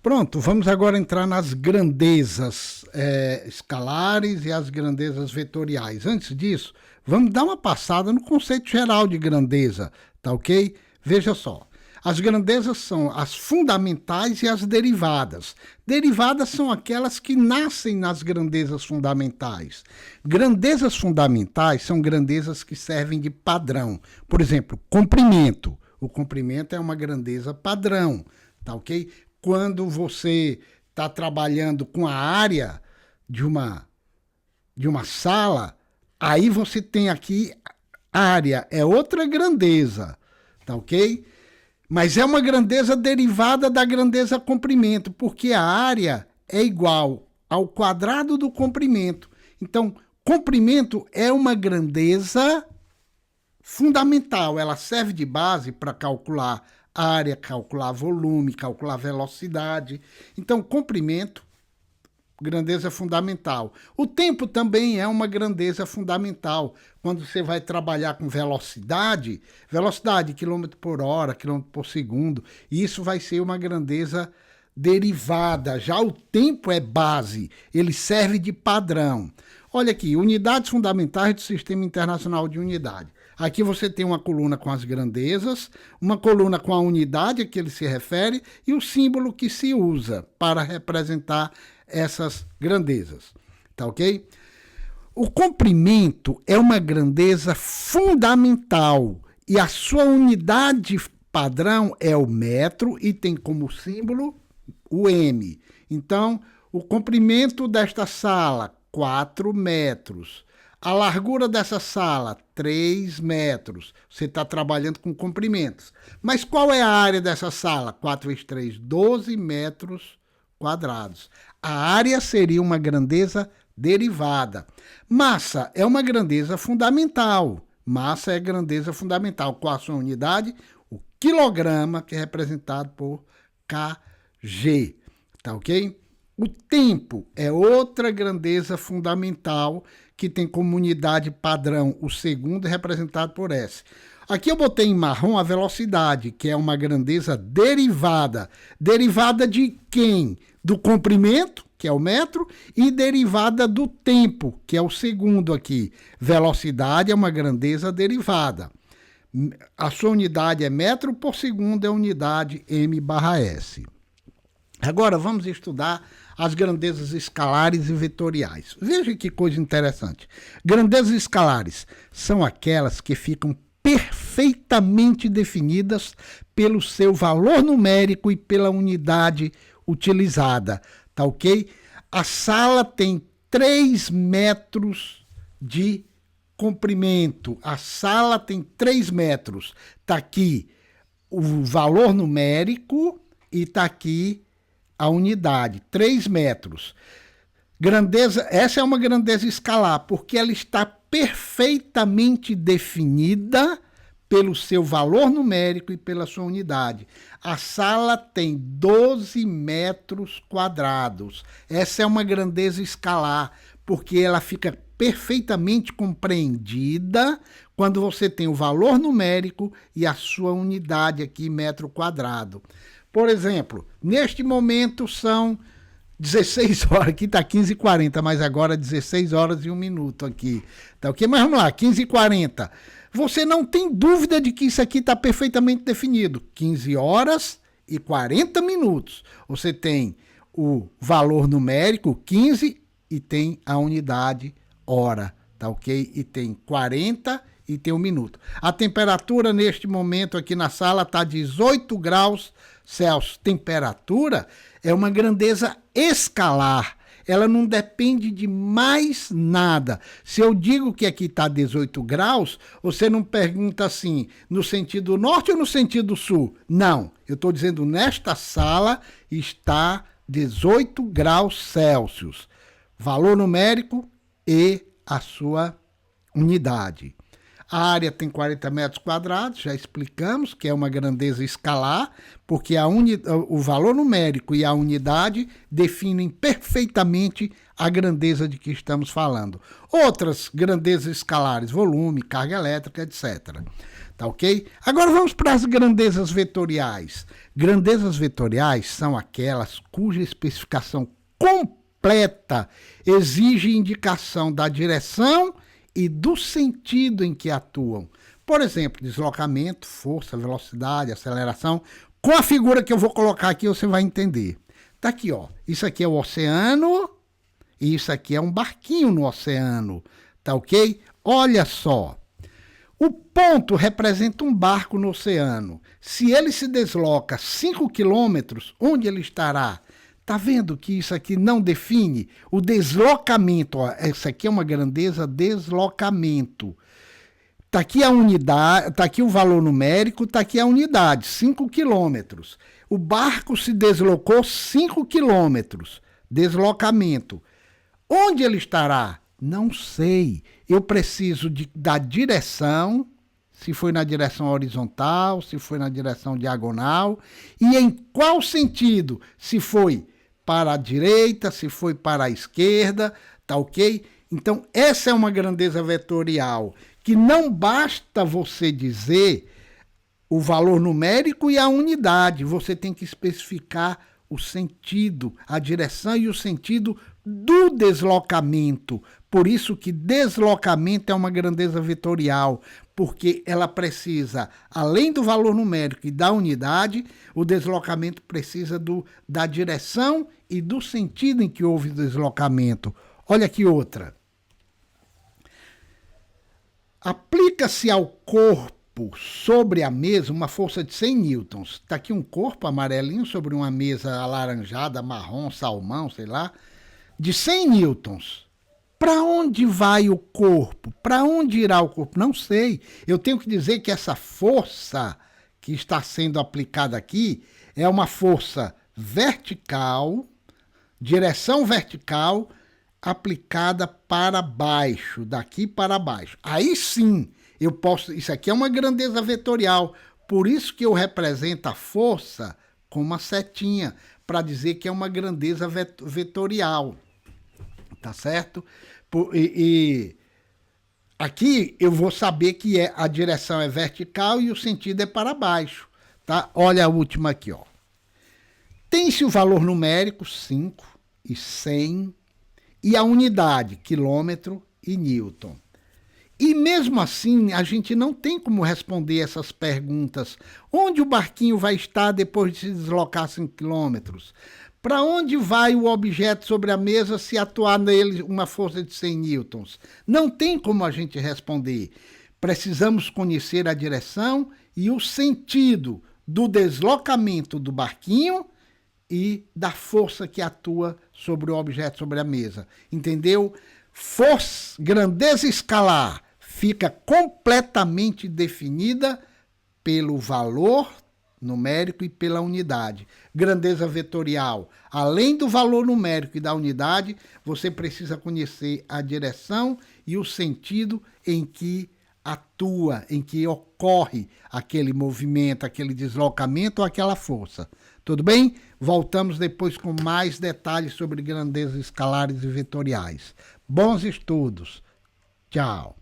Pronto, vamos agora entrar nas grandezas escalares e as grandezas vetoriais. Antes disso, vamos dar uma passada no conceito geral de grandeza, tá ok? Veja só, as grandezas são as fundamentais e as derivadas. Derivadas são aquelas que nascem nas grandezas fundamentais. Grandezas fundamentais são grandezas que servem de padrão. Por exemplo, comprimento. O comprimento é uma grandeza padrão, tá ok? Quando você está trabalhando com a área de uma sala, aí você tem aqui área, é outra grandeza, tá ok? Mas é uma grandeza derivada da grandeza comprimento, porque a área é igual ao quadrado do comprimento. Então, comprimento é uma grandeza fundamental, ela serve de base para calcular área, calcular volume, calcular velocidade. Então, comprimento, grandeza fundamental. O tempo também é uma grandeza fundamental. Quando você vai trabalhar com velocidade, quilômetro por hora, quilômetro por segundo, isso vai ser uma grandeza derivada. Já o tempo é base, ele serve de padrão. Olha aqui, unidades fundamentais do Sistema Internacional de Unidade. Aqui você tem uma coluna com as grandezas, uma coluna com a unidade a que ele se refere e o símbolo que se usa para representar essas grandezas. Tá ok? O comprimento é uma grandeza fundamental e a sua unidade padrão é o metro e tem como símbolo o M. Então, o comprimento desta sala, 4 metros. A largura dessa sala, 3 metros. Você está trabalhando com comprimentos. Mas qual é a área dessa sala? 4 vezes 3, 12 metros quadrados. A área seria uma grandeza derivada. Massa é uma grandeza fundamental. Massa é grandeza fundamental. Qual a sua unidade? O quilograma, que é representado por kg. Tá ok? O tempo é outra grandeza fundamental que tem como unidade padrão o segundo representado por S. Aqui eu botei em marrom a velocidade, que é uma grandeza derivada. Derivada de quem? Do comprimento, que é o metro, e derivada do tempo, que é o segundo aqui. Velocidade é uma grandeza derivada. A sua unidade é metro por segundo, é unidade m/s. Agora vamos estudar as grandezas escalares e vetoriais. Veja que coisa interessante. Grandezas escalares são aquelas que ficam perfeitamente definidas pelo seu valor numérico e pela unidade utilizada, tá ok? A sala tem 3 metros de comprimento. A sala tem 3 metros. Tá aqui o valor numérico e tá aqui a unidade, 3 metros. Grandeza, essa é uma grandeza escalar, porque ela está perfeitamente definida pelo seu valor numérico e pela sua unidade. A sala tem 12 metros quadrados. Essa é uma grandeza escalar, porque ela fica perfeitamente compreendida quando você tem o valor numérico e a sua unidade aqui, metro quadrado. Por exemplo, neste momento são 16 horas, aqui está 15h40, mas agora 16 horas e 1 minuto aqui. Tá ok? Mas vamos lá, 15h40. Você não tem dúvida de que isso aqui está perfeitamente definido. 15 horas e 40 minutos. Você tem o valor numérico, 15, e tem a unidade hora, tá ok? E tem 40 e tem 1 minuto. A temperatura neste momento aqui na sala está 18 graus Celsius. Temperatura é uma grandeza escalar. Ela não depende de mais nada. Se eu digo que aqui está 18 graus, você não pergunta assim, no sentido norte ou no sentido sul? Não, eu estou dizendo nesta sala está 18 graus Celsius. Valor numérico e a sua unidade. A área tem 40 metros quadrados, já explicamos que é uma grandeza escalar, porque o valor numérico e a unidade definem perfeitamente a grandeza de que estamos falando. Outras grandezas escalares, volume, carga elétrica, etc. Tá ok? Agora vamos para as grandezas vetoriais. Grandezas vetoriais são aquelas cuja especificação completa exige indicação da direção e do sentido em que atuam. Por exemplo, deslocamento, força, velocidade, aceleração. Com a figura que eu vou colocar aqui, você vai entender. Tá aqui, ó. Isso aqui é o oceano e isso aqui é um barquinho no oceano. Tá ok? Olha só. O ponto representa um barco no oceano. Se ele se desloca 5 quilômetros, onde ele estará? Tá vendo que isso aqui não define o deslocamento? Ó, essa aqui é uma grandeza deslocamento. Tá aqui a unidade, tá aqui o valor numérico, tá aqui a unidade, 5 quilômetros. O barco se deslocou 5 quilômetros. Deslocamento. Onde ele estará? Não sei. Eu preciso da direção, se foi na direção horizontal, se foi na direção diagonal, e em qual sentido? Se foi para a direita, se foi para a esquerda, tá ok? Então, essa é uma grandeza vetorial, que não basta você dizer o valor numérico e a unidade, você tem que especificar o sentido, a direção e o sentido do deslocamento. Por isso que deslocamento é uma grandeza vetorial, porque ela precisa, além do valor numérico e da unidade, o deslocamento precisa da direção e do sentido em que houve o deslocamento. Olha aqui outra. Aplica-se ao corpo sobre a mesa uma força de 100 newtons. Está aqui um corpo amarelinho sobre uma mesa alaranjada, marrom, salmão, sei lá, de 100 newtons. Para onde vai o corpo? Para onde irá o corpo? Não sei. Eu tenho que dizer que essa força que está sendo aplicada aqui é uma força vertical, direção vertical, aplicada para baixo, daqui para baixo. Aí sim, eu posso... Isso aqui é uma grandeza vetorial. Por isso que eu represento a força com uma setinha, para dizer que é uma grandeza vetorial. Tá certo? Aqui eu vou saber que a direção é vertical e o sentido é para baixo. Tá? Olha a última aqui, ó. Tem-se o valor numérico, 5 e 100, e a unidade, quilômetro e newton. E mesmo assim, a gente não tem como responder essas perguntas. Onde o barquinho vai estar depois de se deslocar 5 quilômetros? Para onde vai o objeto sobre a mesa se atuar nele uma força de 100 newtons? Não tem como a gente responder. Precisamos conhecer a direção e o sentido do deslocamento do barquinho e da força que atua sobre o objeto sobre a mesa. Entendeu? Força, grandeza escalar fica completamente definida pelo valor numérico e pela unidade. Grandeza vetorial, além do valor numérico e da unidade, você precisa conhecer a direção e o sentido em que atua, em que ocorre aquele movimento, aquele deslocamento ou aquela força. Tudo bem? Voltamos depois com mais detalhes sobre grandezas escalares e vetoriais. Bons estudos. Tchau.